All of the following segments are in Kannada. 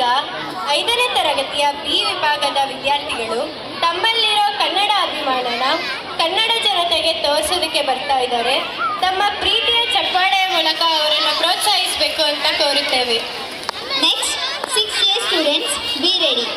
ಈಗ 5ನೇ ತರಗತಿಯ ಬಿ ವಿಭಾಗದ ವಿದ್ಯಾರ್ಥಿಗಳು ತಮ್ಮಲ್ಲಿರೋ ಕನ್ನಡ ಅಭಿಮಾನನ ಕನ್ನಡ ಜನತೆಗೆ ತೋರಿಸೋದಕ್ಕೆ ಬರ್ತಾ ಇದ್ದಾರೆ. ತಮ್ಮ ಪ್ರೀತಿಯ ಚಪ್ಪಾಳೆಯ ಮೂಲಕ ಅವರನ್ನು ಪ್ರೋತ್ಸಾಹಿಸಬೇಕು ಅಂತ ಕೋರುತ್ತೇವೆ. Next 6A students be ready.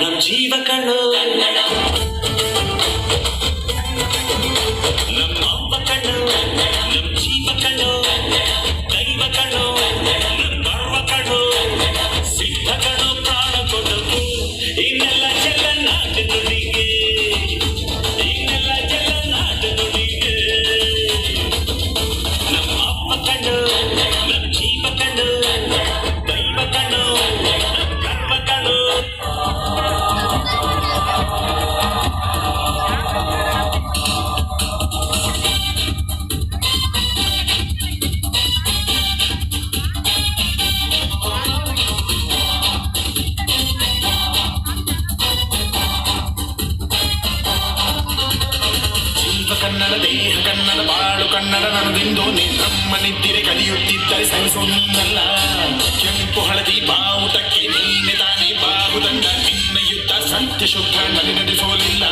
ನಮ್ ಜೀವ ಕಣ್ಣು ನಮ್ಮ ಅಪ್ಪ ಕಣ್ಣು ನಮ್ ಜೀವ ಕಣ್ಣು ದೈವ ಕಣ್ಣು ನಮ್ ಪರ್ವ ಕಣ್ಣು ಸಿದ್ಧ ಕಣ್ಣು ಪ್ರಾಣ ಕೊಡಲು ಇನ್ನೆಲ್ಲ ಚೆಲ್ಲ ನಾಟ ನುಡಿಗೆ ಇನ್ನೆಲ್ಲ ಚೆಲ್ಲ ನಾಟ ನುಡಿಗೆ ನಮ್ಮ ಅಪ್ಪ ಕಣ್ಣು ನಮ್ ಜೀವ ಕಣ್ಣು ದೈವ ನನ್ನದೆಂದು ನಿನ್ನಮ್ಮನಿದ್ದಿರೆ ಕಲಿಯುತ್ತಿದ್ದರೆ ಸಹಿಸೊನ್ನಲ್ಲ ಕೆಂಪು ಹಳದಿ ಬಾವುಟಕ್ಕೆ ನೀನೆ ತಾನೇ ಬಾಹುದಂಡ ನಿನ್ನ ಯುದ್ಧ ಸತ್ಯ ಶುದ್ಧ ನದಿ ಸೋಲಿಲ್ಲ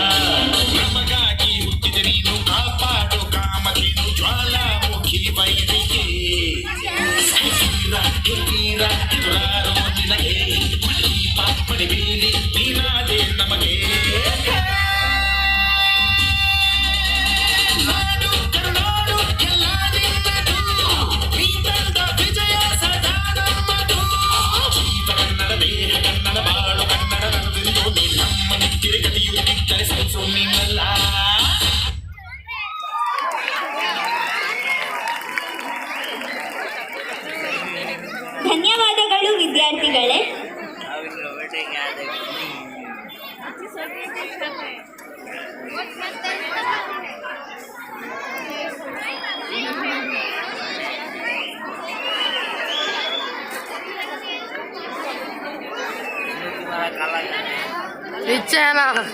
ನಮಗಾಗಿ ಹುಟ್ಟಿದೆ ನೀನು ಕಾಪಾಡು ಕಾಮಧೇನು ಜ್ವಾಲಾಮುಖಿ ವೈದಿಕೆ ತೀರ ಎದುರಾರೋ ನಿನಗೆ ಪಾಪಡಿ ಬೀಲಿ ನೀನಾದೆ ನಮಗೆ ನಾಡು ಕರುನಾಡು ಎಲ್ಲ ನಿನ್ನದು ನೀ ತಂದ ವಿಜಯ ಸದಾ ನಮ್ಮದು ಜೀವ ಕನ್ನಡ ದೇಹ ಕನ್ನಡ ಬಾಳು ಕನ್ನಡ ನನ್ನದೆಂದು ನೀ ನಮ್ಮ ನಿತ್ತಿರೆ ಕಲಿಯುತ್ತಿದ್ದರೆ ಸಹಿಸು ನಿನ್ನಲ್ಲ ಧನ್ಯವಾದಗಳು ವಿದ್ಯಾರ್ಥಿಗಳೇ. Bicara.